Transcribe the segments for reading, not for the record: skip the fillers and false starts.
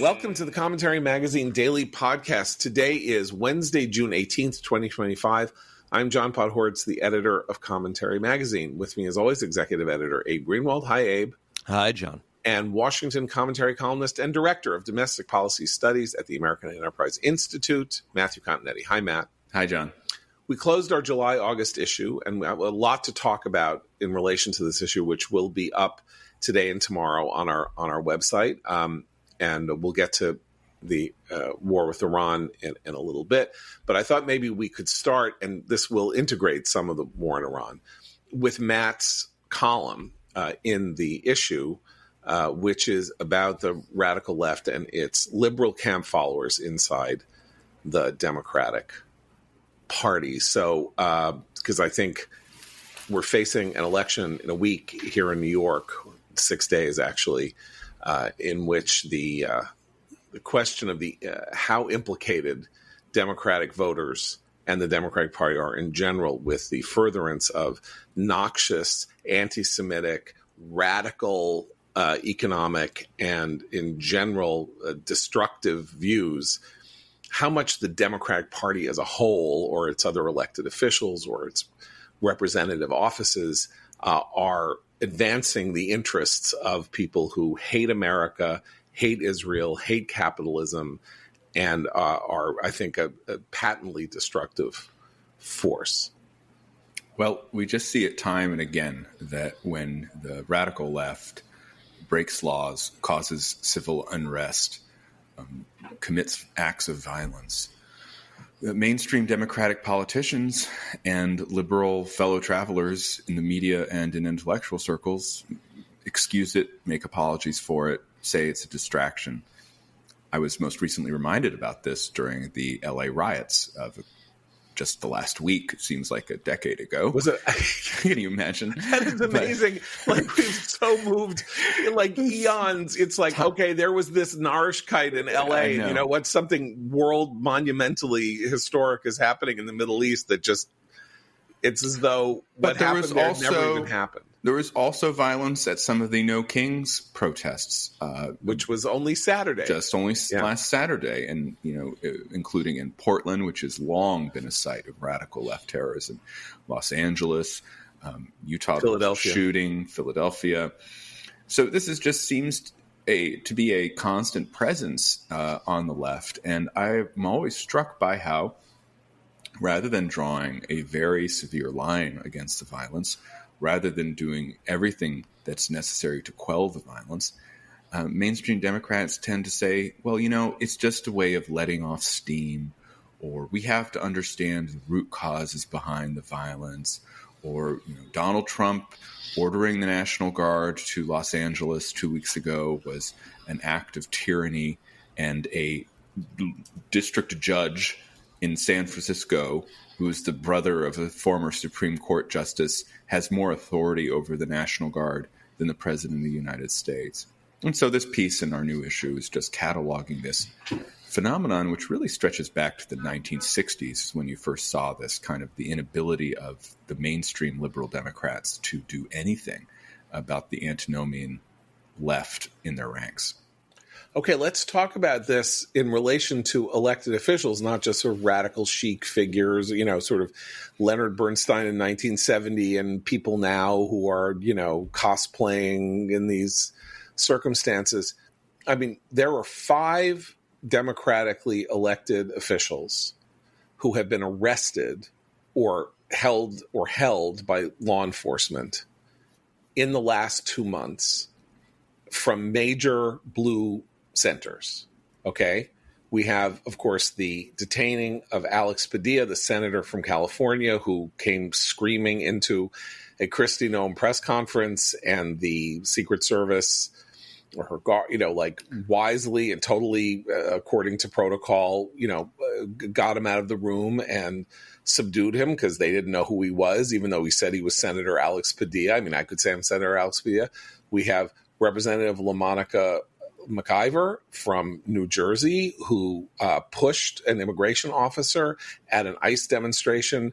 Welcome to the Commentary Magazine Daily Podcast. Today is Wednesday, June 18th, 2025. I'm John Podhoretz, the editor of Commentary Magazine. With me, as always, executive editor Abe Greenwald. Hi, Abe. Hi, John. And Washington commentary columnist and director of domestic policy studies at the American Enterprise Institute, Matthew Continetti. Hi, Matt. Hi, John. We closed our July-August issue, and we have a lot to talk about in relation to this issue, which will be up today and tomorrow on our website. And we'll get to the war with Iran in a little bit. But I thought maybe we could start, and this will integrate some of the war in Iran, with Matt's column in the issue, which is about the radical left and its liberal camp followers inside the Democratic Party. So, because I think we're facing an election in a week here in New York, 6 days actually, in which the question of the how implicated Democratic voters and the Democratic Party are in general with the furtherance of noxious, anti-Semitic, radical economic, and in general destructive views, how much the Democratic Party as a whole, or its other elected officials, or its representative offices are advancing the interests of people who hate America, hate Israel, hate capitalism, and are, I think, a patently destructive force. Well, we just see it time and again that when the radical left breaks laws, causes civil unrest, commits acts of violence, the mainstream Democratic politicians and liberal fellow travelers in the media and in intellectual circles excuse it, make apologies for it, say it's a distraction. I was most recently reminded about this during the LA riots of just the last week. It seems like a decade ago. Was it? Can you imagine? That is amazing. Like, we've so moved, like eons. It's like, okay, there was this Narishkeit in LA. And you know what? Something world monumentally historic is happening in the Middle East that just, it's as though what happened there never even happened. There was also violence at some of the No Kings protests, which was only Saturday, last Saturday, and including in Portland, which has long been a site of radical left terrorism, Los Angeles, Utah, Philadelphia. Shooting, Philadelphia. So this seems to be a constant presence on the left, and I'm always struck by how, rather than drawing a very severe line against the violence, rather than doing everything that's necessary to quell the violence, mainstream Democrats tend to say, well, it's just a way of letting off steam, or we have to understand the root causes behind the violence, or Donald Trump ordering the National Guard to Los Angeles 2 weeks ago was an act of tyranny, and a district judge in San Francisco, who is the brother of a former Supreme Court justice, has more authority over the National Guard than the President of the United States. And so this piece in our new issue is just cataloging this phenomenon, which really stretches back to the 1960s, when you first saw this kind of the inability of the mainstream liberal Democrats to do anything about the antinomian left in their ranks. Okay, let's talk about this in relation to elected officials, not just sort of radical chic figures, sort of Leonard Bernstein in 1970 and people now who are, cosplaying in these circumstances. I mean, there are 5 democratically elected officials who have been arrested or held by law enforcement in the last 2 months from major blue centers. Okay. We have, of course, the detaining of Alex Padilla, the senator from California, who came screaming into a Kristi Noem press conference, and the Secret Service, or her guard, wisely and totally according to protocol, got him out of the room and subdued him because they didn't know who he was, even though he said he was Senator Alex Padilla. I mean, I could say I'm Senator Alex Padilla. We have Representative LaMonica McIver from New Jersey, who pushed an immigration officer at an ICE demonstration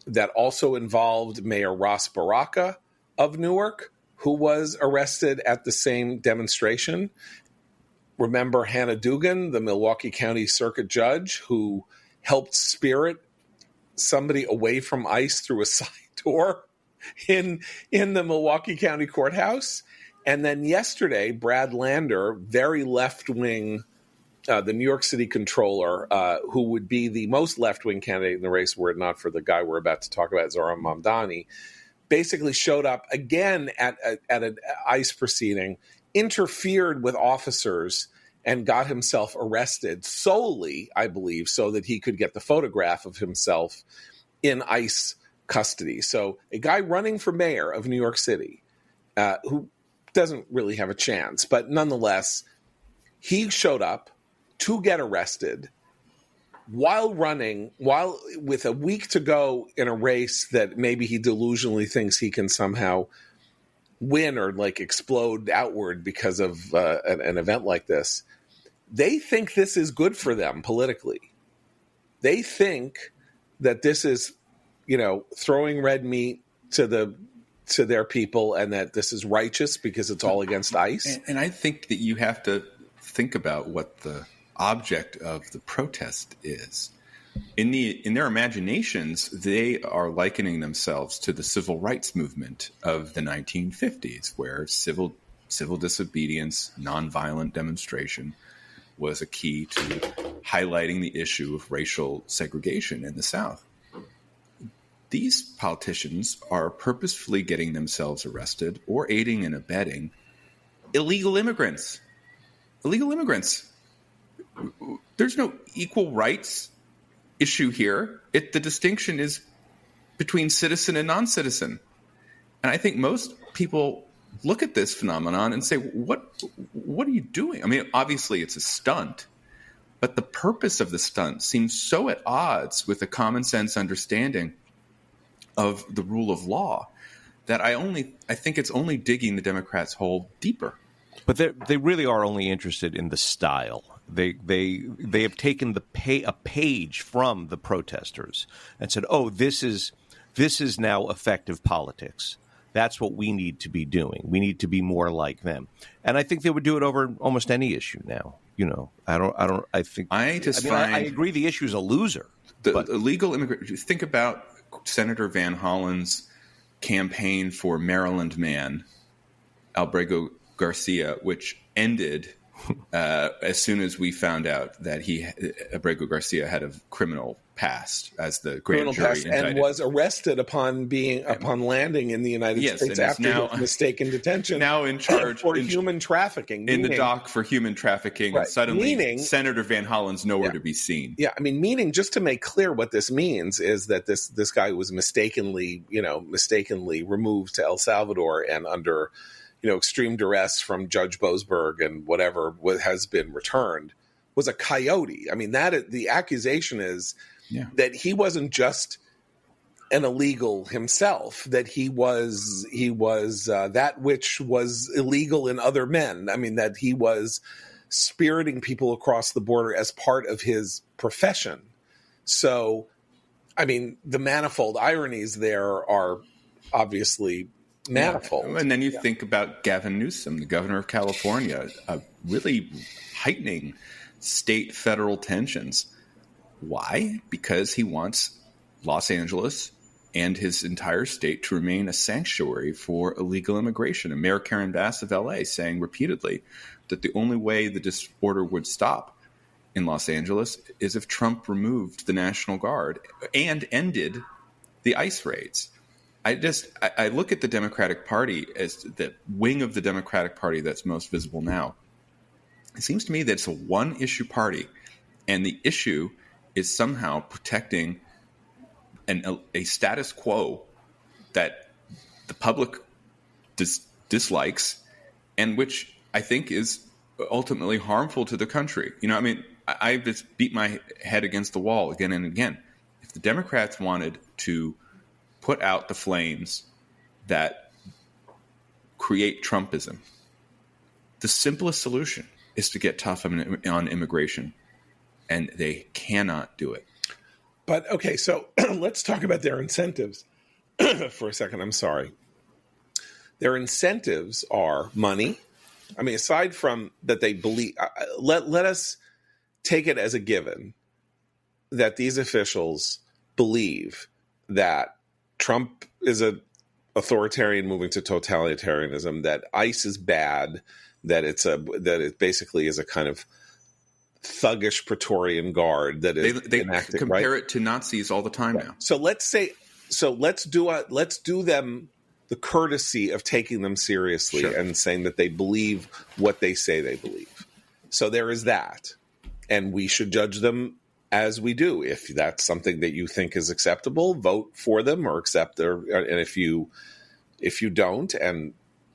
that also involved Mayor Ras Baraka of Newark, who was arrested at the same demonstration. remember Hannah Dugan, the Milwaukee County Circuit Judge, who helped spirit somebody away from ICE through a side door in the Milwaukee County Courthouse. And then yesterday, Brad Lander, very left-wing, the New York City controller, who would be the most left-wing candidate in the race were it not for the guy we're about to talk about, Zohran Mamdani, basically showed up again at an ICE proceeding, interfered with officers, and got himself arrested solely, I believe, so that he could get the photograph of himself in ICE custody. So a guy running for mayor of New York City who doesn't really have a chance, but nonetheless, he showed up to get arrested while with a week to go in a race that maybe he delusionally thinks he can somehow win or like explode outward because of an event like this. They think this is good for them politically. They think that this is, throwing red meat to their people, and that this is righteous because it's all against ICE. And I think that you have to think about what the object of the protest is. In their imaginations, they are likening themselves to the civil rights movement of the 1950s, where civil disobedience, nonviolent demonstration was a key to highlighting the issue of racial segregation in the South. These politicians are purposefully getting themselves arrested or aiding and abetting illegal immigrants. Illegal immigrants. There's no equal rights issue here. The distinction is between citizen and non-citizen. And I think most people look at this phenomenon and say, what are you doing? I mean, obviously it's a stunt, but the purpose of the stunt seems so at odds with a common sense understanding of the rule of law that I think it's only digging the Democrats' hole deeper. But they really are only interested in the style. They have taken a page from the protesters and said, "Oh, this is now effective politics. That's what we need to be doing. We need to be more like them." And I think they would do it over almost any issue now. I agree the issue is a loser. The illegal immigrant. Think about Senator Van Hollen's campaign for Maryland man, Albrego Garcia, which ended as soon as we found out that Albrego Garcia had a criminal past as the grand jury indicted, and was arrested upon landing in the United States after his mistaken detention. Now in charge for human trafficking, in the dock for human trafficking. Right. And suddenly, Senator Van Hollen's nowhere to be seen. Yeah, I mean, meaning, just to make clear what this means is that this guy was mistakenly removed to El Salvador and under extreme duress from Judge Boasberg and whatever has been returned, was a coyote. I mean, the accusation is that he wasn't just an illegal himself, that he was that which was illegal in other men. I mean, that he was spiriting people across the border as part of his profession. So, I mean, the manifold ironies there are obviously manifold. And then you think about Gavin Newsom, the governor of California, really heightening state-federal tensions. Why? Because he wants Los Angeles and his entire state to remain a sanctuary for illegal immigration. And Mayor Karen Bass of L.A. saying repeatedly that the only way the disorder would stop in Los Angeles is if Trump removed the National Guard and ended the ICE raids. I look at the Democratic Party as the wing of the Democratic Party that's most visible now. It seems to me that it's a one-issue party, and the issue is somehow protecting a status quo that the public dislikes, and which I think is ultimately harmful to the country. I just beat my head against the wall again and again. If the Democrats wanted to put out the flames that create Trumpism, the simplest solution is to get tough on immigration, and they cannot do it. But, okay, so let's talk about their incentives for a second. I'm sorry. Their incentives are money. I mean, aside from that they believe, let us take it as a given that these officials believe that Trump is a authoritarian moving to totalitarianism, that ICE is bad, that it basically is a kind of thuggish Praetorian Guard that is they enacted, compare right? it to Nazis all the time now. So let's do them the courtesy of taking them seriously and saying that they believe what they say they believe. So there is that, and we should judge them as we do. If that's something that you think is acceptable, vote for them or accept and if you don't, and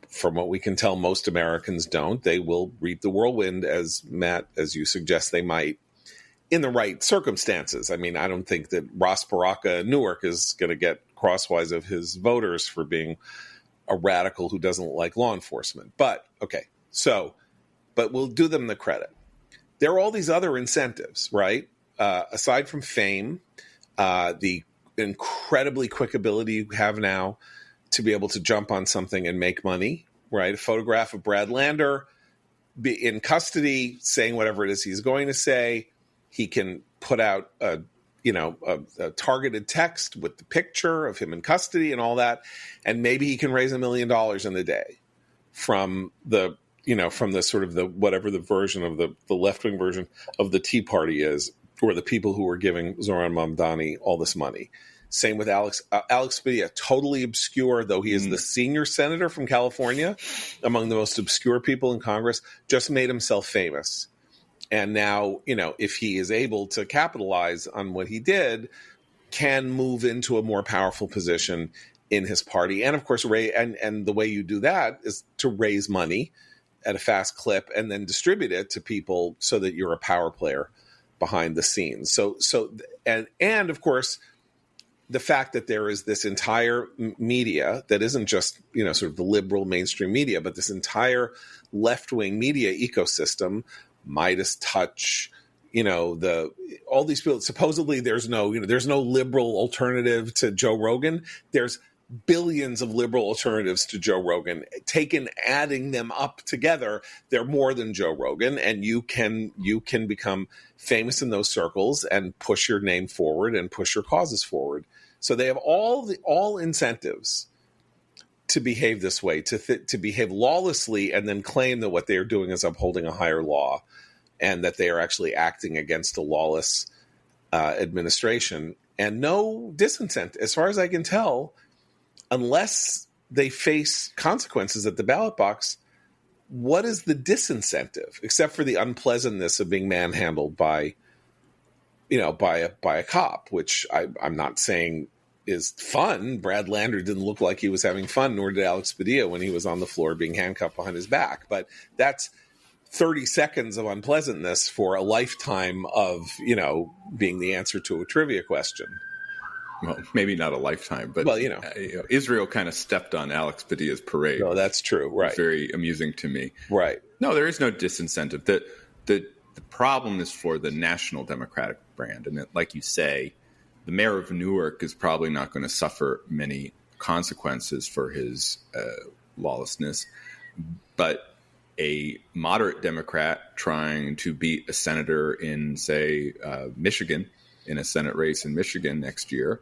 from what we can tell, most Americans don't, they will reap the whirlwind, as Matt, as you suggest they might, in the right circumstances. I mean, I don't think that Ross Baraka in Newark is going to get crosswise of his voters for being a radical who doesn't like law enforcement. But, but we'll do them the credit. There are all these other incentives, right? Aside from fame, the incredibly quick ability you have now to be able to jump on something and make money, right? A photograph of Brad Lander in custody saying whatever it is he's going to say. He can put out a targeted text with the picture of him in custody and all that, and maybe he can raise $1 million in a day from the sort of the whatever the version of the left-wing version of the Tea Party is, or the people who are giving Zoran Mamdani all this money. Same with Alex Padilla, totally obscure, though he is the senior senator from California, among the most obscure people in Congress, just made himself famous. And now, if he is able to capitalize on what he did, can move into a more powerful position in his party. And of course, and the way you do that is to raise money at a fast clip and then distribute it to people so that you're a power player behind the scenes. And of course, the fact that there is this entire media that isn't just, sort of the liberal mainstream media, but this entire left-wing media ecosystem, Midas Touch, all these people, supposedly there's no liberal alternative to Joe Rogan. There's billions of liberal alternatives to Joe Rogan. Adding them up together, they're more than Joe Rogan, and you can become famous in those circles and push your name forward and push your causes forward. So they have all incentives to behave this way, to behave lawlessly, and then claim that what they are doing is upholding a higher law, and that they are actually acting against a lawless administration. And no disincentive, as far as I can tell, unless they face consequences at the ballot box. What is the disincentive, except for the unpleasantness of being manhandled by a cop, which I'm not saying is fun. Brad Lander didn't look like he was having fun, nor did Alex Padilla when he was on the floor being handcuffed behind his back. But that's 30 seconds of unpleasantness for a lifetime of, being the answer to a trivia question. Well, maybe not a lifetime, but Israel kind of stepped on Alex Padilla's parade. No, that's true. Right. Very amusing to me. Right. No, there is no disincentive. The problem is for the national Democratic brand. And like you say, the mayor of Newark is probably not going to suffer many consequences for his lawlessness. But a moderate Democrat trying to beat a senator in, say, Michigan, in a Senate race in Michigan next year,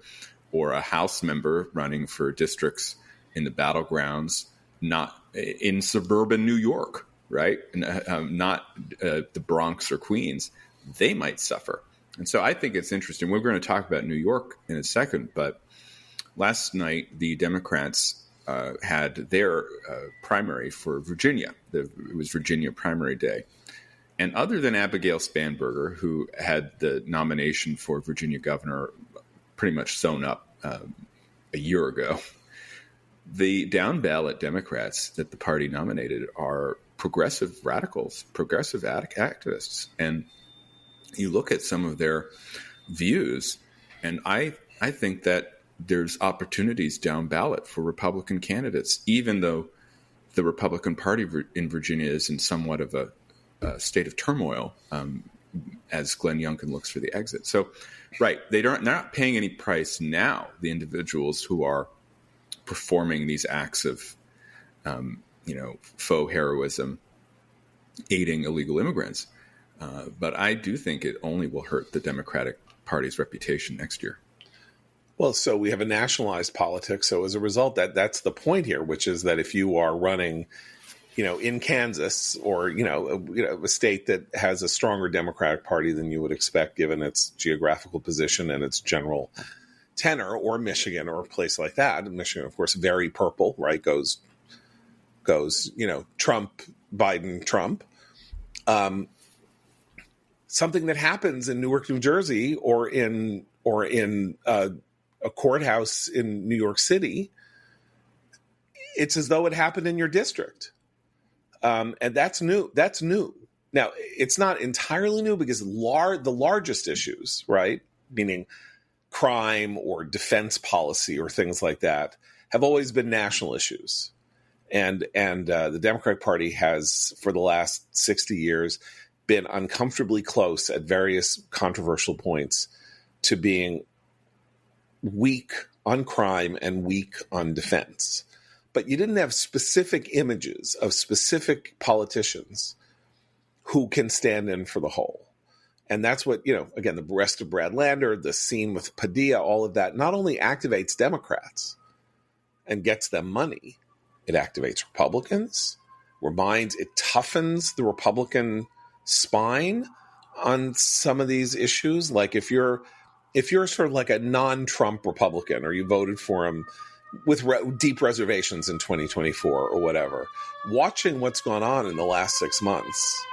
or a House member running for districts in the battlegrounds, not in suburban New York, right? Not the Bronx or Queens, they might suffer. And so I think it's interesting. We're going to talk about New York in a second, but last night the Democrats had their primary for Virginia. It was Virginia primary day. And other than Abigail Spanberger, who had the nomination for Virginia governor pretty much sewn up a year ago, the down ballot Democrats that the party nominated are progressive radicals, progressive activists. And you look at some of their views, and I think that there's opportunities down ballot for Republican candidates, even though the Republican Party in Virginia is in somewhat of a state of turmoil as Glenn Youngkin looks for the exit. So, right, they're not paying any price now, the individuals who are performing these acts of, faux heroism, aiding illegal immigrants. But I do think it only will hurt the Democratic Party's reputation next year. Well, so we have a nationalized politics. So as a result, that's the point here, which is that if you are running, in Kansas or, a state that has a stronger Democratic Party than you would expect, given its geographical position and its general tenor, or Michigan or a place like that. And Michigan, of course, very purple, right? Goes, Trump, Biden, Trump. Something that happens in Newark, New Jersey, or in a courthouse in New York City, it's as though it happened in your district. And that's new. That's new. Now, it's not entirely new because the largest issues, right, meaning crime or defense policy or things like that, have always been national issues. And the Democratic Party has, for the last 60 years, been uncomfortably close at various controversial points to being weak on crime and weak on defense. But you didn't have specific images of specific politicians who can stand in for the whole. And that's what, again, the arrest of Brad Lander, the scene with Padilla, all of that not only activates Democrats and gets them money, it activates Republicans, it toughens the Republican spine on some of these issues. Like if you're sort of like a non-Trump Republican, or you voted for him with deep reservations in 2024 or whatever, watching what's gone on in the last 6 months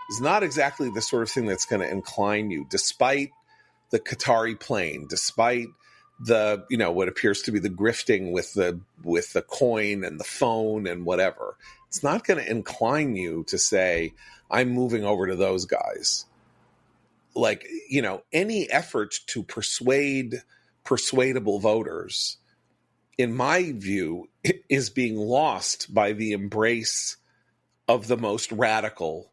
is not exactly the sort of thing that's going to incline you, despite the Qatari plane, despite the, what appears to be the grifting with the coin and the phone and whatever. It's not going to incline you to say, I'm moving over to those guys. Like, any effort to persuadable voters, in my view, is being lost by the embrace of the most radical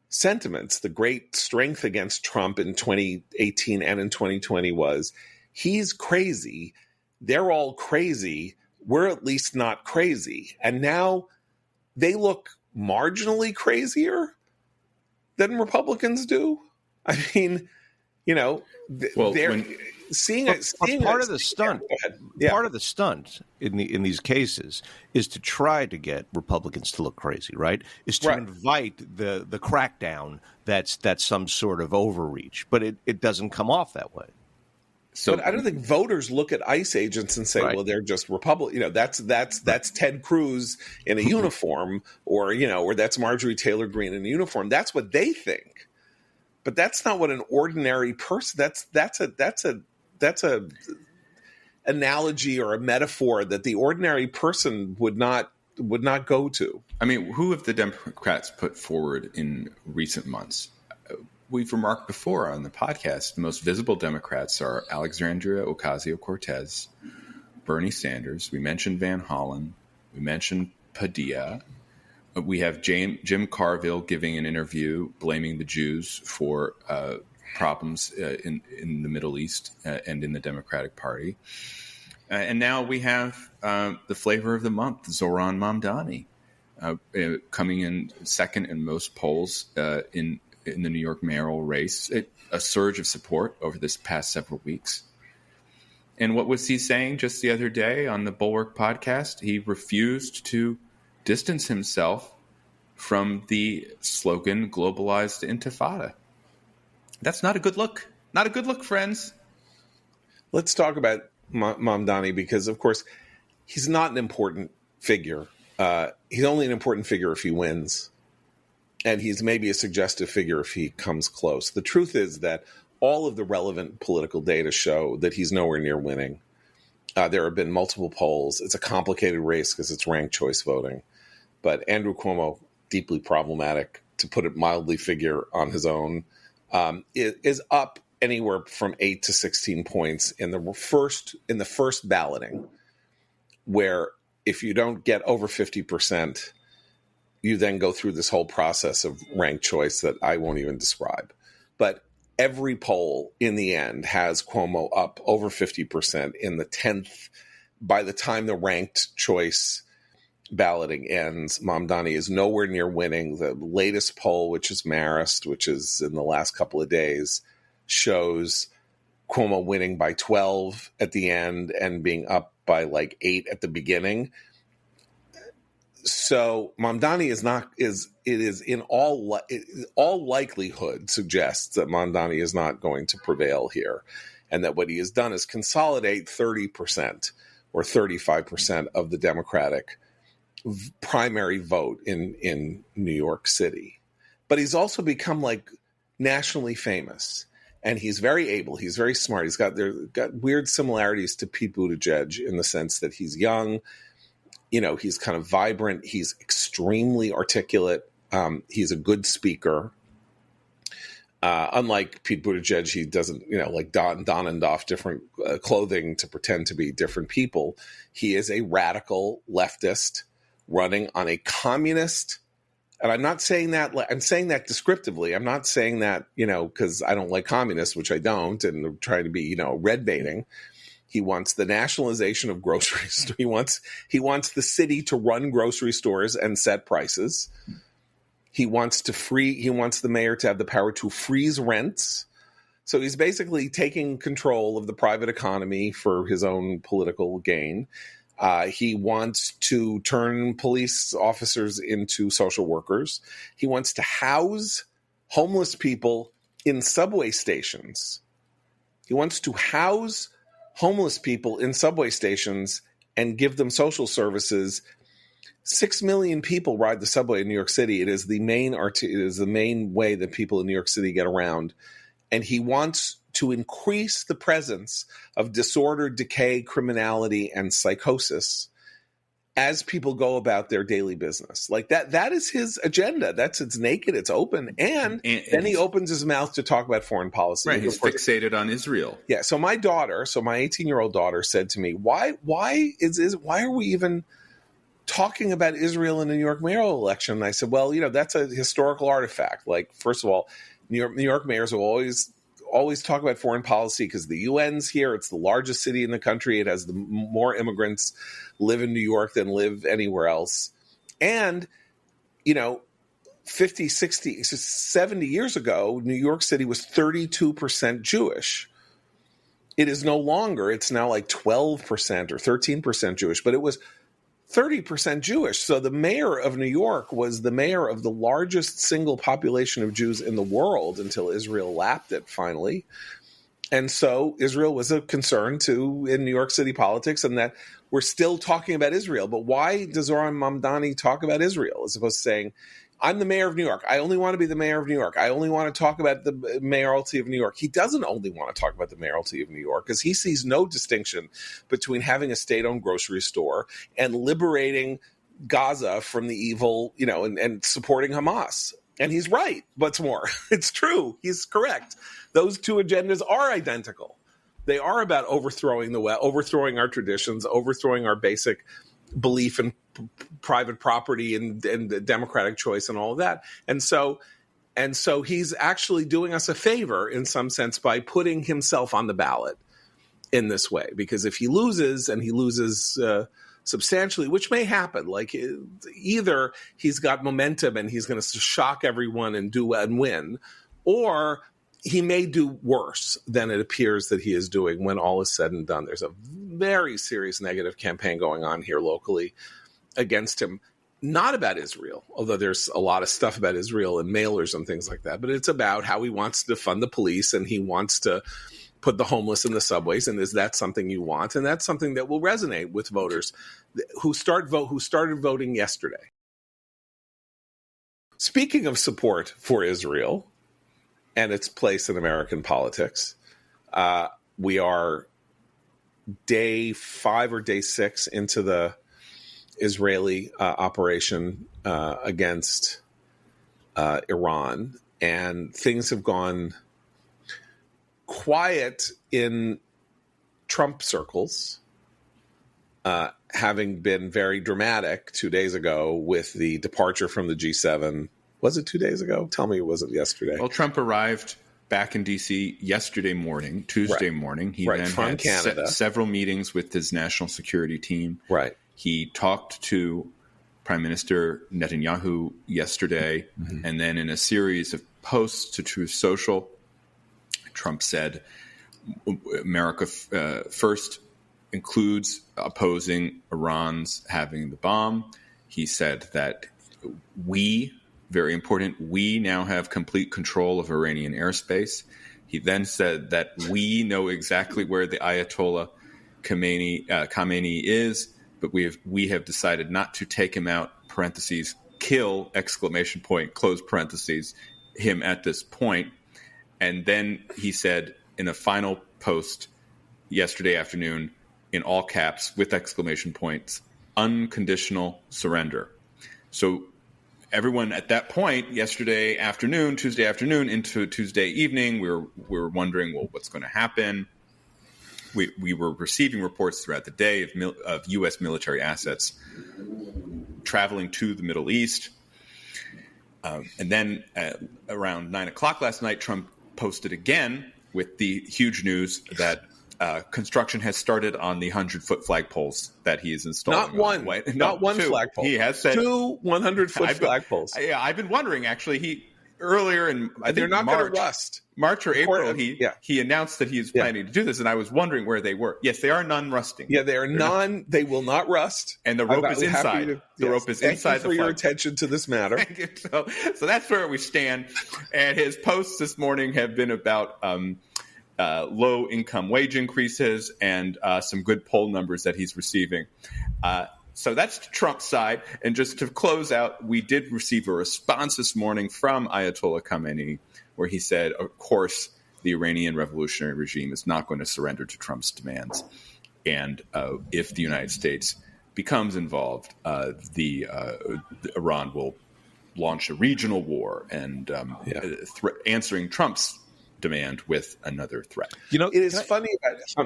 sentiments. The great strength against Trump in 2018 and in 2020 was, he's crazy, they're all crazy, we're at least not crazy. And now they look marginally crazier than Republicans do. I mean, they're seeing it. Part of the stunt, part of the stunt in these cases is to try to get Republicans to look crazy, right? Is to invite the crackdown that's some sort of overreach, but it doesn't come off that way. So, but I don't think voters look at ICE agents and say, well, they're just Republican. That's Ted Cruz in a uniform, or that's Marjorie Taylor Greene in a uniform. That's what they think. But that's not what an ordinary person. That's a analogy or a metaphor that the ordinary person would not go to. I mean, who have the Democrats put forward in recent months? We've remarked before on the podcast, the most visible Democrats are Alexandria Ocasio-Cortez, Bernie Sanders. We mentioned Van Hollen. We mentioned Padilla. We have Jim Carville giving an interview blaming the Jews for problems in the Middle East and in the Democratic Party. And now we have the flavor of the month, Zohran Mamdani, coming in second in most polls in the New York mayoral race. A surge of support over this past several weeks. And what was he saying just the other day on the Bulwark podcast? He refused to distance himself from the slogan globalized intifada. That's not a good look. Not a good look, friends. Let's talk about Mamdani, because, of course, he's not an important figure. He's only an important figure if he wins. And he's maybe a suggestive figure if he comes close. The truth is that all of the relevant political data show that he's nowhere near winning. There have been multiple polls. It's a complicated race because it's ranked choice voting. But Andrew Cuomo, deeply problematic, to put it mildly, figure on his own, is up anywhere from 8 to 16 points in the first balloting, where if you don't get over 50%, you then go through this whole process of ranked choice that I won't even describe. But every poll in the end has Cuomo up over 50% in the 10th by the time the ranked choice balloting ends, Mamdani is nowhere near winning. The latest poll, which is Marist, which is in the last couple of days, shows Cuomo winning by 12 at the end and being up by like 8 at the beginning. So Mamdani is in all likelihood suggests that Mamdani is not going to prevail here, and that what he has done is consolidate 30% or 35% of the Democratic primary vote in New York City. But he's also become like nationally famous. And he's very able. He's very smart. He's got weird similarities to Pete Buttigieg in the sense that he's young. He's kind of vibrant. He's extremely articulate. He's a good speaker. Unlike Pete Buttigieg, he doesn't, like don and doff different clothing to pretend to be different people. He is a radical leftist running on a communist. And I'm not saying that, I'm saying that descriptively. I'm not saying that, because I don't like communists, which I don't, and I'm trying to be, red baiting. He wants the nationalization of grocery stores. He wants the city to run grocery stores and set prices. He wants the mayor to have the power to freeze rents. So he's basically taking control of the private economy for his own political gain. He wants to turn police officers into social workers. He wants to house homeless people in subway stations. He wants to house homeless people in subway stations and give them social services. 6 million people ride the subway in New York City. It is the main way that people in New York City get around. And he wants to increase the presence of disorder, decay, criminality, and psychosis as people go about their daily business. Like that is his agenda. It's naked, it's open. And then he opens his mouth to talk about foreign policy. Right, he's fixated on Israel. Yeah, so my 18-year-old daughter said to me, why are we even talking about Israel in the New York mayoral election? And I said, well, that's a historical artifact. Like, first of all, New York mayors will always talk about foreign policy because the UN's here. It's the largest city in the country. It has more immigrants live in New York than live anywhere else. And, 50, 60, 70 years ago, New York City was 32% Jewish. It is no longer. It's now like 12% or 13% Jewish, but it was 30% Jewish. So the mayor of New York was the mayor of the largest single population of Jews in the world until Israel lapped it finally. And so Israel was a concern too in New York City politics, and that we're still talking about Israel. But why does Zohran Mamdani talk about Israel as opposed to saying, I'm the mayor of New York. I only want to be the mayor of New York. I only want to talk about the mayoralty of New York. He doesn't only want to talk about the mayoralty of New York because he sees no distinction between having a state-owned grocery store and liberating Gaza from the evil, and supporting Hamas. And he's right. What's more, it's true. He's correct. Those two agendas are identical. They are about overthrowing our traditions, overthrowing our basic belief in private property and democratic choice and all of that. And so he's actually doing us a favor in some sense by putting himself on the ballot in this way, because if he loses, and he loses substantially, which may happen, like either he's got momentum and he's going to shock everyone and win, or he may do worse than it appears that he is doing when all is said and done. There's a very serious negative campaign going on here locally against him, not about Israel, although there's a lot of stuff about Israel and mailers and things like that, but it's about how he wants to fund the police and he wants to put the homeless in the subways. And is that something you want? And that's something that will resonate with voters who started voting yesterday. Speaking of support for Israel and its place in American politics, we are day 5 or day 6 into the Israeli operation against Iran, and things have gone quiet in Trump circles, having been very dramatic 2 days ago with the departure from the G7. Was it 2 days ago? Tell me it wasn't yesterday. Well, Trump arrived back in D.C. yesterday morning, Tuesday morning. He then from had Canada. Several meetings with his national security team. Right. He talked to Prime Minister Netanyahu yesterday. Mm-hmm. And then in a series of posts to Truth Social, Trump said America first includes opposing Iran's having the bomb. He said that very important, we now have complete control of Iranian airspace. He then said that we know exactly where the Ayatollah Khamenei is, but we have decided not to take him out, parentheses, kill, exclamation point, close parentheses, him at this point. And then he said in a final post yesterday afternoon, in all caps, with exclamation points, unconditional surrender. So everyone at that point, yesterday afternoon, Tuesday afternoon into Tuesday evening, we were wondering, well, what's going to happen? We were receiving reports throughout the day of U.S. military assets traveling to the Middle East. And then around 9 o'clock last night, Trump posted again with the huge news that construction has started on the 100-foot flagpoles that he is installing. Not one two. flagpole. He has said 2 100-foot flagpoles. Yeah, I've been wondering actually. Earlier in they're not going to rust. March or April, he announced that he is planning to do this, and I was wondering where they were. Yes, they are non-rusting. Yeah, they are They will not rust. And the rope is inside. The rope is inside. Thank you for your attention to this matter. Thank you. So that's where we stand. And his posts this morning have been about low-income wage increases and some good poll numbers that he's receiving. So that's Trump's side. And just to close out, we did receive a response this morning from Ayatollah Khamenei, where he said, of course, the Iranian revolutionary regime is not going to surrender to Trump's demands. And if the United States becomes involved, Iran will launch a regional war and answering Trump's demand with another threat. You know, it is funny. Go ahead. I just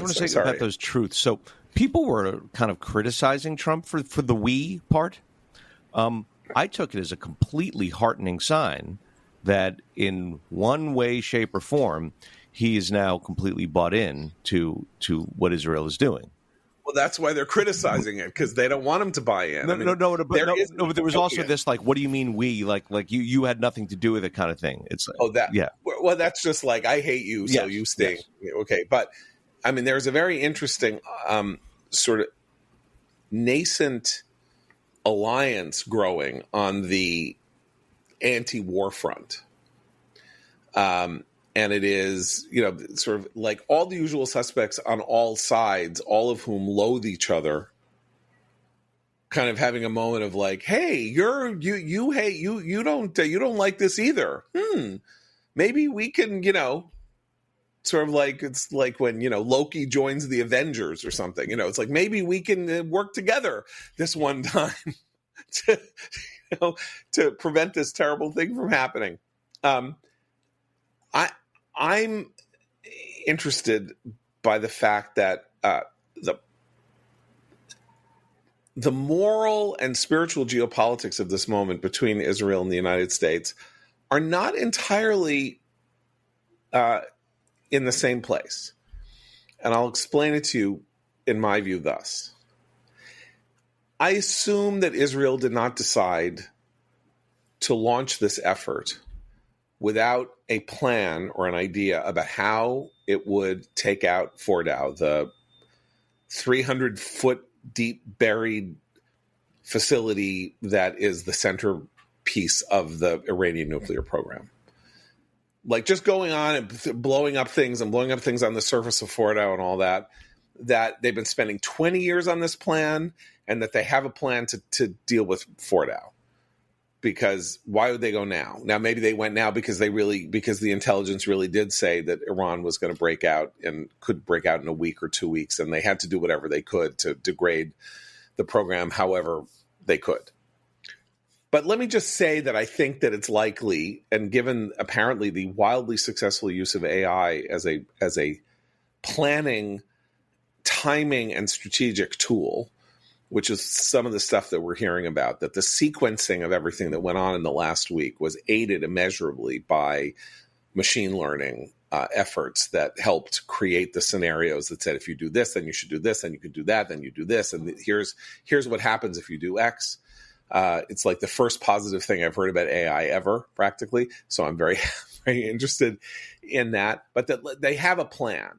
want to say about those truths. So people were kind of criticizing Trump for the we part. I took it as a completely heartening sign that in one way, shape, or form, he is now completely bought in to what Israel is doing. Well, that's why they're criticizing it, because they don't want him to buy in. But there was also this, like, what do you mean we? Like you had nothing to do with it kind of thing. It's like, yeah. Well, that's just like, I hate you, so you stay. Yes. Okay, but I mean, there's a very interesting sort of nascent alliance growing on the anti-war front. And it is, sort of like all the usual suspects on all sides, all of whom loathe each other, kind of having a moment of like, hey, you don't like this either. Maybe we can, sort of like, it's like when, Loki joins the Avengers or something, it's like, maybe we can work together this one time to prevent this terrible thing from happening. I'm interested by the fact that the moral and spiritual geopolitics of this moment between Israel and the United States are not entirely in the same place. And I'll explain it to you, in my view, thus. I assume that Israel did not decide to launch this effort without a plan or an idea about how it would take out Fordow, the 300-foot deep buried facility that is the centerpiece of the Iranian nuclear program. Like, just going on and blowing up things on the surface of Fordow and all that they've been spending 20 years on this plan, and that they have a plan to deal with Fordow. Because why would they go now? Now, maybe they went now because the intelligence really did say that Iran was going to break out and could break out in a week or 2 weeks, and they had to do whatever they could to degrade the program however they could. But let me just say that I think that it's likely, and given apparently the wildly successful use of AI as a planning, timing, and strategic tool, which is some of the stuff that we're hearing about, that the sequencing of everything that went on in the last week was aided immeasurably by machine learning efforts that helped create the scenarios that said, if you do this, then you should do this, and you could do that, then you do this, and here's what happens if you do X. It's like the first positive thing I've heard about AI ever, practically. So I'm very, very interested in that. But that they have a plan.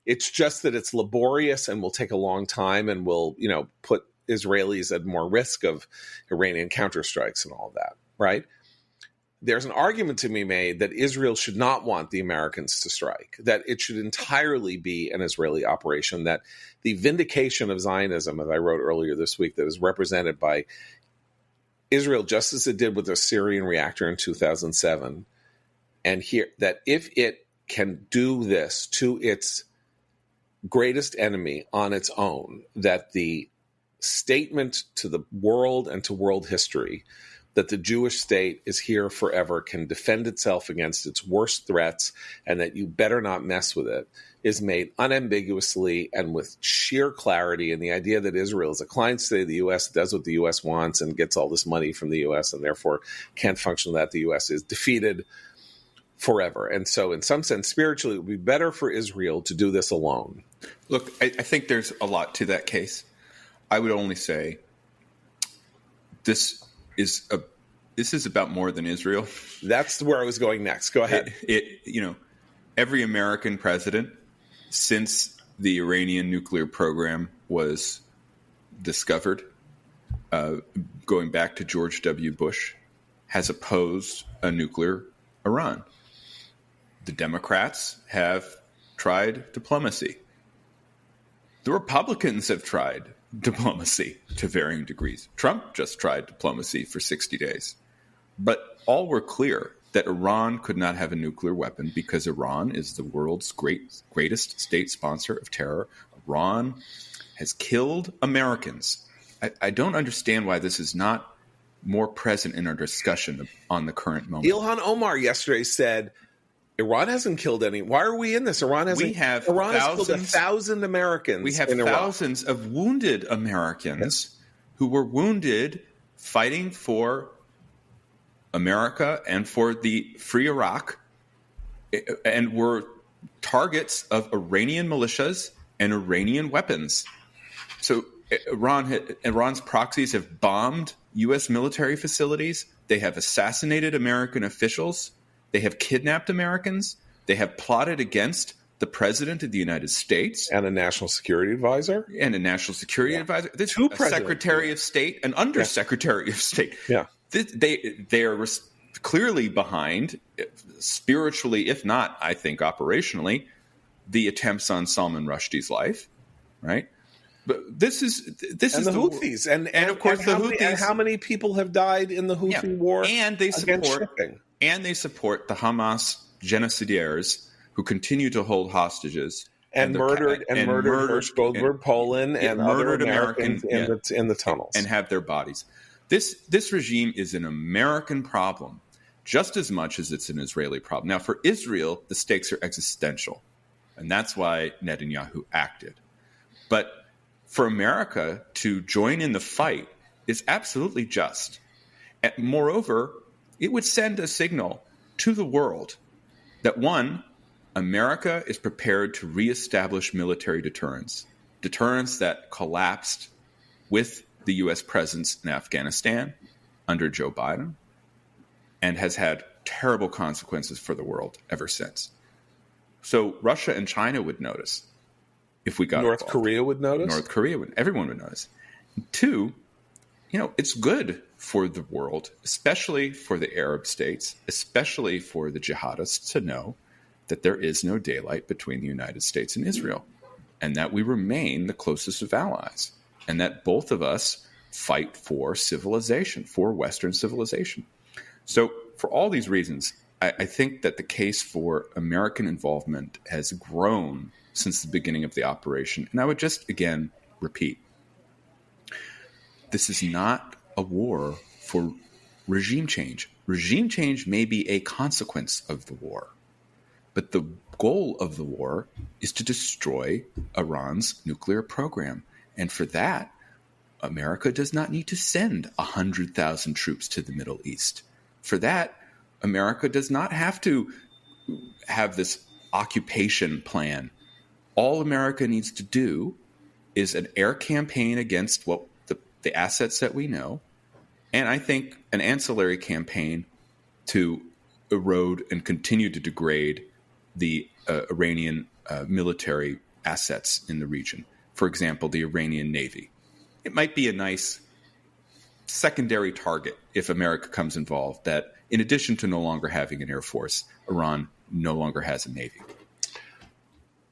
It's just that it's laborious and will take a long time and will, put Israelis at more risk of Iranian counterstrikes and all of that, right? There's an argument to be made that Israel should not want the Americans to strike, that it should entirely be an Israeli operation, that the vindication of Zionism, as I wrote earlier this week, that is represented by Israel, just as it did with the Syrian reactor in 2007, and here, that if it can do this to its greatest enemy on its own, that the statement to the world and to world history that the Jewish state is here forever, can defend itself against its worst threats, and that you better not mess with it, is made unambiguously and with sheer clarity. And the idea that Israel is a client state of the U.S., does what the U.S. wants, and gets all this money from the U.S., and therefore can't function that the U.S. is defeated forever. And so in some sense, spiritually, it would be better for Israel to do this alone. Look, I think there's a lot to that case. I would only say this is about more than Israel. That's where I was going next. Go ahead. Every American president since the Iranian nuclear program was discovered, going back to George W. Bush, has opposed a nuclear Iran. The Democrats have tried diplomacy. The Republicans have tried diplomacy to varying degrees. Trump just tried diplomacy for 60 days. But all were clear that Iran could not have a nuclear weapon because Iran is the world's greatest state sponsor of terror. Iran has killed Americans. I don't understand why this is not more present in our discussion on the current moment. Ilhan Omar yesterday said, Iran hasn't killed any. Why are we in this? Iran has killed 1,000 Americans. We have thousands of wounded Americans who were wounded fighting for America and for the free Iraq, and were targets of Iranian militias and Iranian weapons. So Iran's proxies have bombed U.S. military facilities. They have assassinated American officials. They have kidnapped Americans. They have plotted against the president of the United States. And a national security advisor. This Secretary of State and Undersecretary of State. Yeah. They are clearly behind, spiritually, if not, I think, operationally, the attempts on Salman Rushdie's life, right? But this is the Houthis, and of course the Houthis. And how many people have died in the Houthi war? And they support the Hamas genocidaires who continue to hold hostages and murdered Hersh Goldberg, Poland, and other Americans in the tunnels, and have their bodies. This regime is an American problem just as much as it's an Israeli problem. Now, for Israel, the stakes are existential, and that's why Netanyahu acted. But for America to join in the fight is absolutely just. And moreover, it would send a signal to the world that, one, America is prepared to reestablish military deterrence that collapsed with the U.S. presence in Afghanistan under Joe Biden and has had terrible consequences for the world ever since. So Russia and China would notice if we got North involved. Korea would notice. Everyone would notice. Two, it's good for the world, especially for the Arab states, especially for the jihadists, to know that there is no daylight between the United States and Israel, and that we remain the closest of allies, and that both of us fight for civilization, for Western civilization. So for all these reasons, I think that the case for American involvement has grown since the beginning of the operation. And I would just, again, repeat, this is not a war for regime change. Regime change may be a consequence of the war, but the goal of the war is to destroy Iran's nuclear program. And for that, America does not need to send 100,000 troops to the Middle East. For that, America does not have to have this occupation plan. All America needs to do is an air campaign against the assets that we know, And I think an ancillary campaign to erode and continue to degrade the Iranian military assets in the region. For example, the Iranian Navy. It might be a nice secondary target if America comes involved, that in addition to no longer having an air force, Iran no longer has a navy.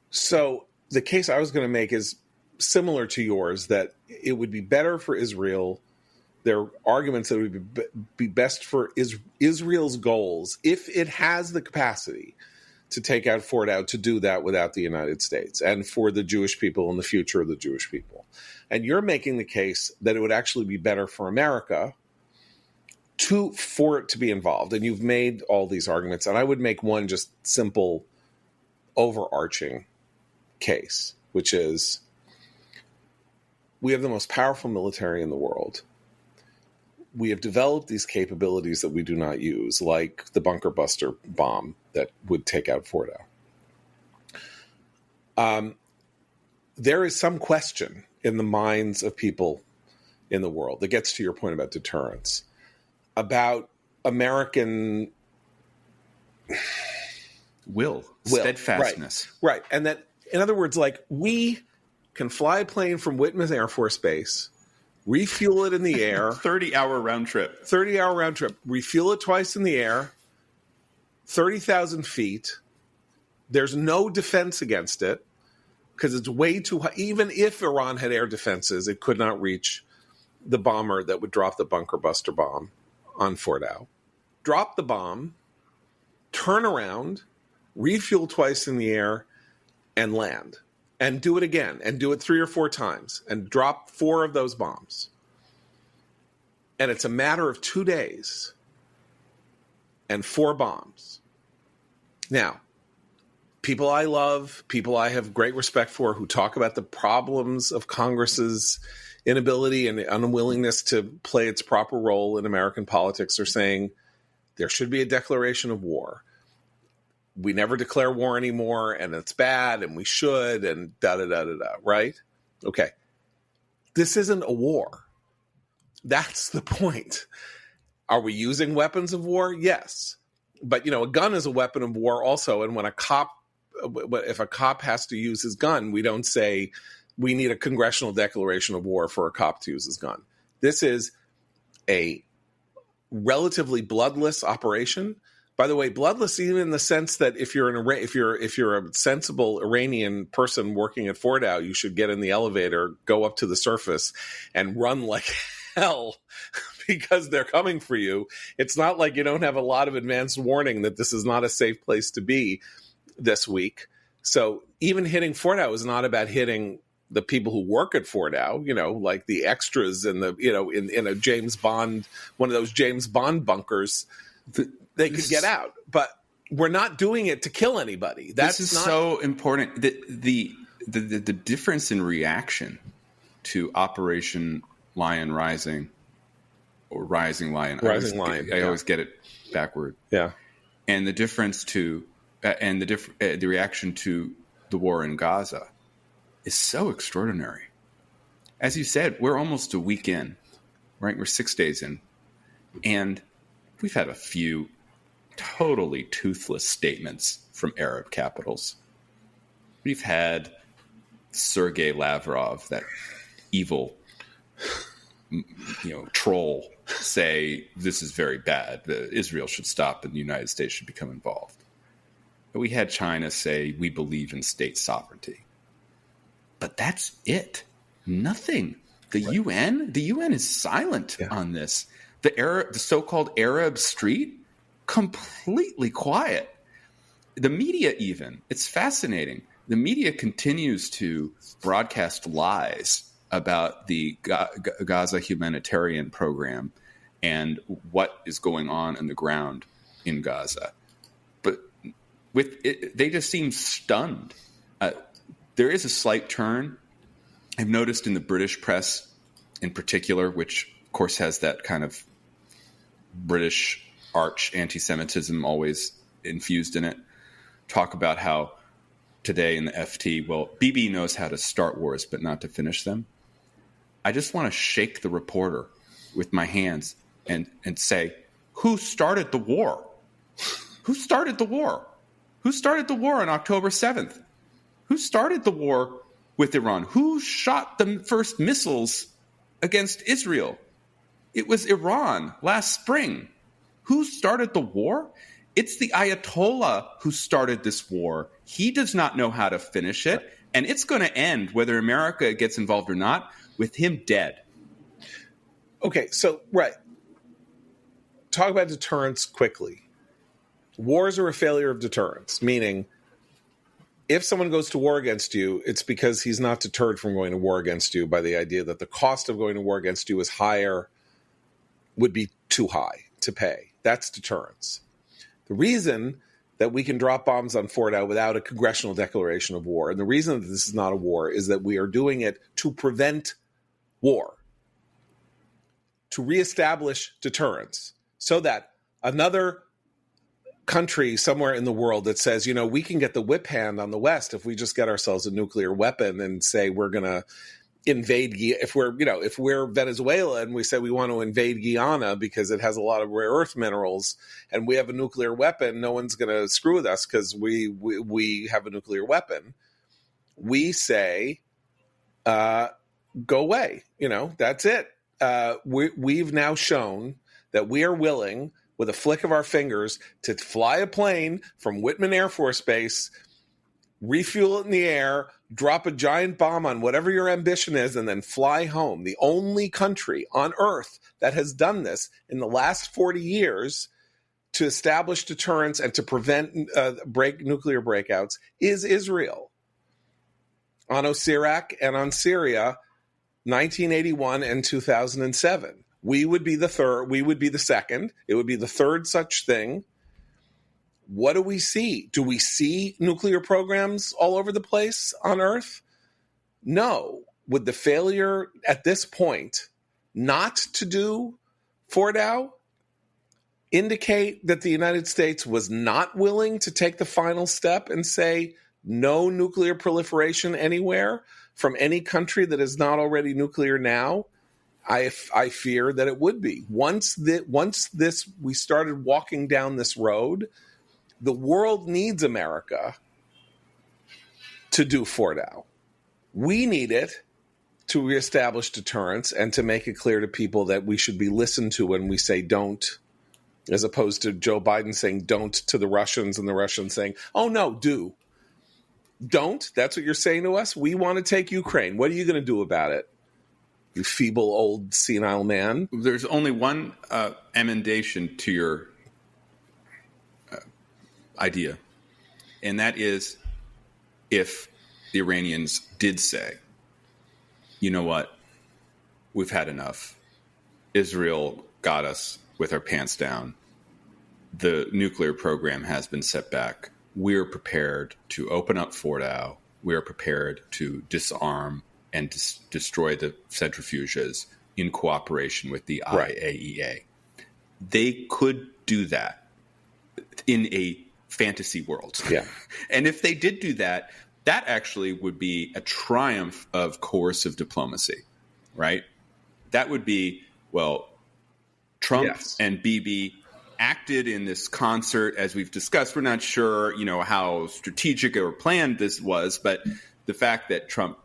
So the case I was going to make is similar to yours, that it would be better for Israel. There are arguments that it would be best for Israel's goals if it has the capacity to take out Fordow, to do that without the United States, and for the Jewish people and the future of the Jewish people. And you're making the case that it would actually be better for America for it to be involved. And you've made all these arguments. And I would make one just simple, overarching case, which is we have the most powerful military in the world. We have developed these capabilities that we do not use, like the bunker buster bomb that would take out Fordow. There is some question in the minds of people in the world that gets to your point about deterrence, about American will, steadfastness. Right. And that, in other words, like, we can fly a plane from Whitman Air Force Base, refuel it in the air. 30-hour round trip. Refuel it twice in the air, 30,000 feet. There's no defense against it because it's way too high. Even if Iran had air defenses, it could not reach the bomber that would drop the bunker buster bomb on Fordow. Drop the bomb, turn around, refuel twice in the air, and land. And do it again, and do it 3 or 4 times, and drop 4 of those bombs. And it's a matter of 2 days and 4 bombs. Now, people I love, people I have great respect for, who talk about the problems of Congress's inability and unwillingness to play its proper role in American politics, are saying there should be a declaration of war. We never declare war anymore, and it's bad, and we should, and da-da-da-da-da, right? Okay. This isn't a war. That's the point. Are we using weapons of war? Yes. But, a gun is a weapon of war also, and if a cop has to use his gun, we don't say we need a congressional declaration of war for a cop to use his gun. This is a relatively bloodless operation. By the way, bloodless even in the sense that if you're a sensible Iranian person working at Fordow, you should get in the elevator, go up to the surface, and run like hell because they're coming for you. It's not like you don't have a lot of advanced warning that this is not a safe place to be this week. So even hitting Fordow is not about hitting the people who work at Fordow, like the extras in the, in a James Bond, one of those James Bond bunkers. They could get out, but we're not doing it to kill anybody. That's this is so important. The difference in reaction to Operation Lion Rising or Rising Lion. I always get it backward. Yeah, and the difference to the reaction to the war in Gaza is so extraordinary. As you said, we're almost a week in, right? We're 6 days in, and we've had a few totally toothless statements from Arab capitals. We've had Sergei Lavrov, that evil, troll, say this is very bad. Israel should stop and the United States should become involved. But we had China say we believe in state sovereignty. But that's it. Nothing. The UN is silent on this. The so-called Arab street, completely quiet. The media even, it's fascinating. The media continues to broadcast lies about the Gaza humanitarian program and what is going on the ground in Gaza. But they just seem stunned. There is a slight turn. I've noticed in the British press in particular, which of course has that kind of British arch anti-Semitism always infused in it, talk about how today in the FT, well, Bibi knows how to start wars, but not to finish them. I just want to shake the reporter with my hands. and say, who started the war? Who started the war? Who started the war on October 7th? Who started the war with Iran? Who shot the first missiles against Israel? It was Iran last spring. Who started the war? It's the Ayatollah who started this war. He does not know how to finish it, and it's going to end, whether America gets involved or not, with him dead. Okay, so, right. Talk about deterrence quickly. Wars are a failure of deterrence, meaning if someone goes to war against you, it's because he's not deterred from going to war against you by the idea that the cost of going to war against you is higher, would be too high to pay. That's deterrence. The reason that we can drop bombs on Fort Howe without a congressional declaration of war, and the reason that this is not a war, is that we are doing it to prevent war, to reestablish deterrence, so that another country somewhere in the world that says, you know, we can get the whip hand on the West if we just get ourselves a nuclear weapon and say we're going to invade, if we're Venezuela and we say we want to invade Guyana because it has a lot of rare earth minerals and we have a nuclear weapon, no one's going to screw with us because we have a nuclear weapon. We say, go away. You know, that's it. We've now shown that we are willing, with a flick of our fingers, to fly a plane from Whitman Air Force Base, refuel it in the air, drop a giant bomb on whatever your ambition is, and then fly home. The only country on Earth that has done this in the last 40 years to establish deterrence and to prevent nuclear breakouts is Israel. On Iraq and on Syria, 1981 and 2007. We would be the third. We would be the second. It would be the third such thing. What do we see? Do we see nuclear programs all over the place on Earth? No. Would the failure at this point not to do Fort Howe indicate that the United States was not willing to take the final step and say no nuclear proliferation anywhere from any country that is not already nuclear now? I fear that it would be. Once we started walking down this road, the world needs America to do Fort Howe. We need it to reestablish deterrence and to make it clear to people that we should be listened to when we say don't, as opposed to Joe Biden saying don't to the Russians and the Russians saying, oh, no, do. Don't? That's what you're saying to us? We want to take Ukraine. What are you going to do about it? You feeble old senile man. There's only one emendation to your idea, and that is if the Iranians did say, you know what, we've had enough. Israel got us with our pants down. The nuclear program has been set back. We're prepared to open up Fort Howe. We're prepared to disarm and destroy the centrifuges in cooperation with the IAEA. They could do that in a fantasy world. Yeah. And if they did do that, that actually would be a triumph of coercive diplomacy, right? That would be, well, Trump and Bibi acted in this concert, as we've discussed. We're not sure, how strategic or planned this was, but the fact that Trump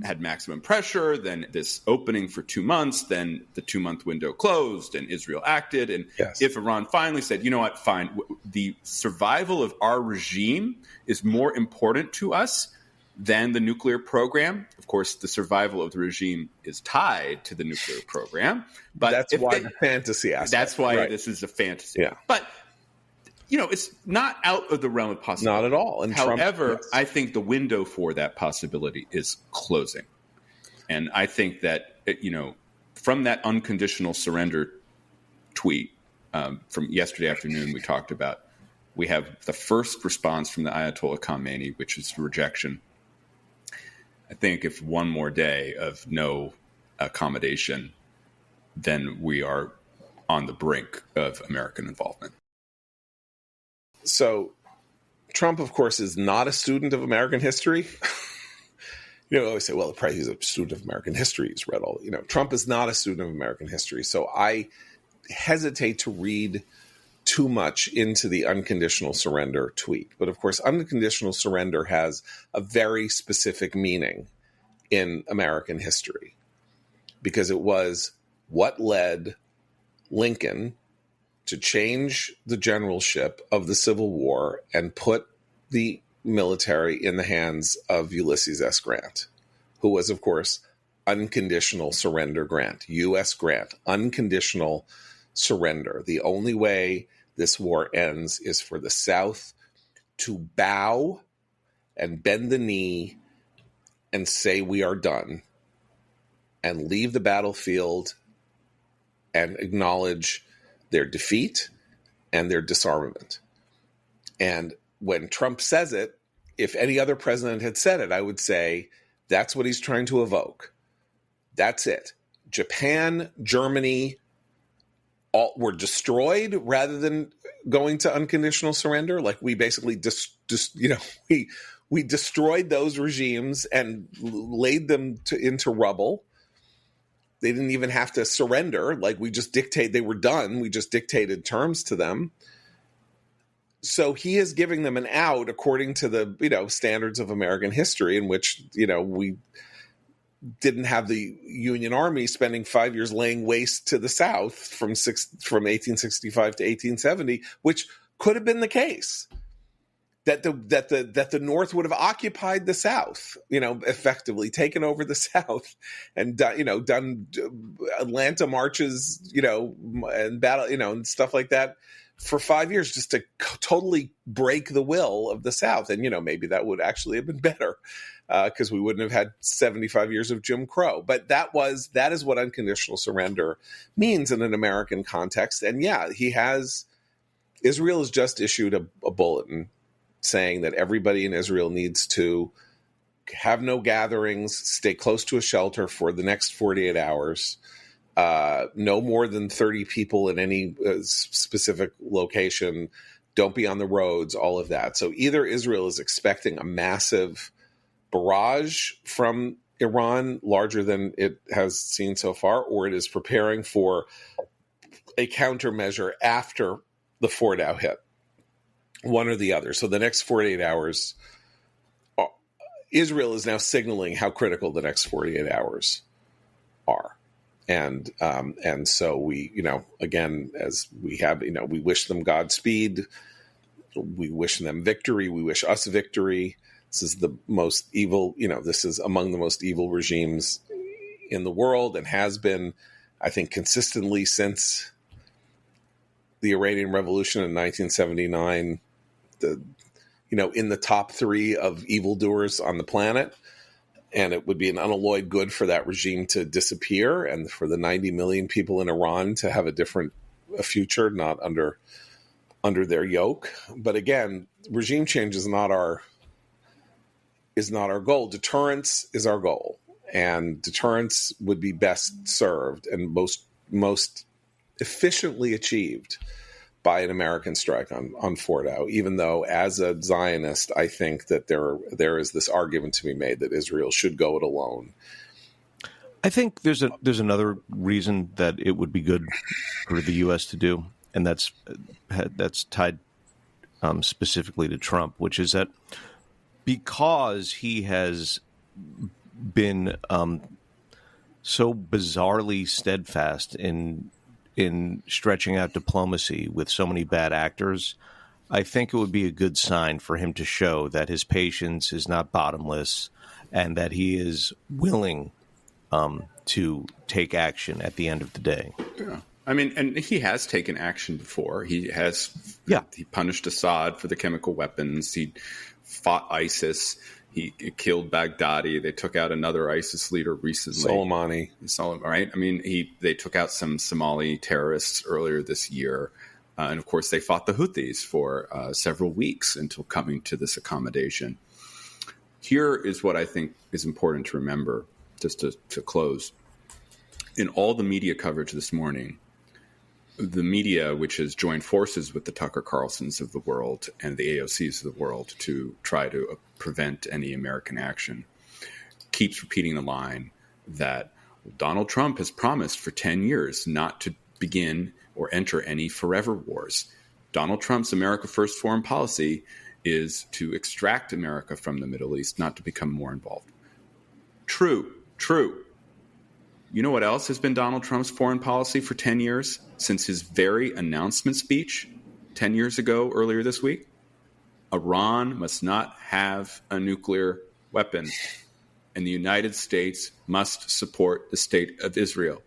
had maximum pressure, then this opening for 2 months, then the 2-month window closed and Israel acted. And if Iran finally said, you know what, fine, the survival of our regime is more important to us than the nuclear program. Of course, the survival of the regime is tied to the nuclear program. But that's why the fantasy aspect. That's why this is a fantasy. Yeah. But it's not out of the realm of possibility. Not at all. And however, Trump, I think the window for that possibility is closing. And I think that, from that unconditional surrender tweet from yesterday afternoon we talked about, we have the first response from the Ayatollah Khamenei, which is rejection. I think if one more day of no accommodation, then we are on the brink of American involvement. So Trump, of course, is not a student of American history. I always say, well, he's a student of American history. He's read all, Trump is not a student of American history. So hesitate to read too much into the unconditional surrender tweet. But of course, unconditional surrender has a very specific meaning in American history, because it was what led Lincoln to change the generalship of the Civil War and put the military in the hands of Ulysses S. Grant, who was, of course, unconditional surrender Grant, U.S. Grant, unconditional surrender. The only way this war ends is for the South to bow and bend the knee and say we are done, and leave the battlefield and acknowledge their defeat and their disarmament. And when Trump says it, if any other president had said it, I would say that's what he's trying to evoke. That's it. Japan, Germany, all were destroyed rather than going to unconditional surrender. Like, we basically we destroyed those regimes and laid them into rubble. They didn't even have to surrender. Like, they were done. We just dictated terms to them. So he is giving them an out according to the, standards of American history, in which, we didn't have the Union Army spending 5 years laying waste to the South from 1865 to 1870, which could have been the case. That the North would have occupied the South, effectively taken over the South, and done Atlanta marches, and battle, and stuff like that for 5 years, just to totally break the will of the South. And maybe that would actually have been better, because we wouldn't have had 75 years of Jim Crow. But that is what unconditional surrender means in an American context. And yeah, Israel has just issued a bulletin saying that everybody in Israel needs to have no gatherings, stay close to a shelter for the next 48 hours, no more than 30 people in any specific location, don't be on the roads, all of that. So either Israel is expecting a massive barrage from Iran, larger than it has seen so far, or it is preparing for a countermeasure after the Fordow hit. One or the other. So the next 48 hours, Israel is now signaling how critical the next 48 hours are. And so we, again, as we have, we wish them Godspeed. We wish them victory. We wish us victory. This is the most evil, this is among the most evil regimes in the world, and has been, I think, consistently since the Iranian Revolution in 1979. In the top 3 of evildoers on the planet. And it would be an unalloyed good for that regime to disappear, and for the 90 million people in Iran to have a future not under their yoke. But again, regime change is not our goal. Deterrence is our goal, and deterrence would be best served and most efficiently achieved by an American strike on Fordow, even though as a Zionist, I think that there is this argument to be made that Israel should go it alone. I think there's another reason that it would be good for the U.S. to do, and that's tied specifically to Trump, which is that because he has been so bizarrely steadfast in stretching out diplomacy with so many bad actors, I think it would be a good sign for him to show that his patience is not bottomless, and that he is willing to take action at the end of the day. Yeah. I mean, and he has taken action before. He punished Assad for the chemical weapons. He fought ISIS. He killed Baghdadi. They took out another ISIS leader recently. Soleimani. Right? I mean, they took out some Somali terrorists earlier this year. And, of course, they fought the Houthis for several weeks until coming to this accommodation. Here is what I think is important to remember, just to close. In all the media coverage this morning, the media, which has joined forces with the Tucker Carlsons of the world and the AOCs of the world to try to prevent any American action, keeps repeating the line that Donald Trump has promised for 10 years not to begin or enter any forever wars. Donald Trump's America First foreign policy is to extract America from the Middle East, not to become more involved. True. You know what else has been Donald Trump's foreign policy for 10 years, since his very announcement speech 10 years ago, earlier this week? Iran must not have a nuclear weapon, and the United States must support the state of Israel.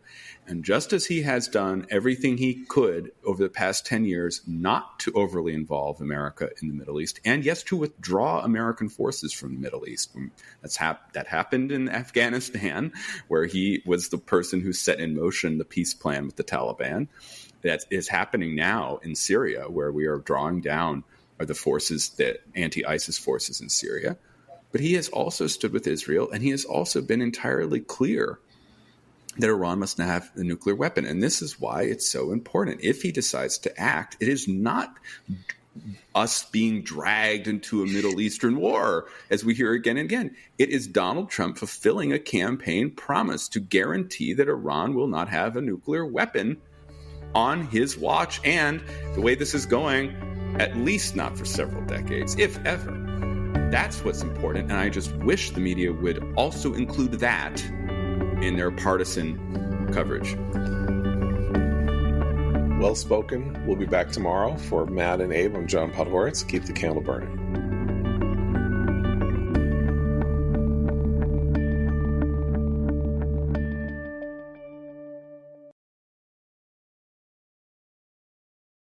And just as he has done everything he could over the past 10 years not to overly involve America in the Middle East, and yes, to withdraw American forces from the Middle East. That happened in Afghanistan, where he was the person who set in motion the peace plan with the Taliban. That is happening now in Syria, where we are drawing down the forces, the anti-ISIS forces in Syria. But he has also stood with Israel, and he has also been entirely clear that Iran must not have a nuclear weapon. And this is why it's so important. If he decides to act, it is not us being dragged into a Middle Eastern war, as we hear again and again. It is Donald Trump fulfilling a campaign promise to guarantee that Iran will not have a nuclear weapon on his watch. And the way this is going, at least not for several decades, if ever. That's what's important. And I just wish the media would also include that in their partisan coverage. Well spoken. We'll be back tomorrow. For Matt and Abe, I'm John Podhoretz. Keep the candle burning.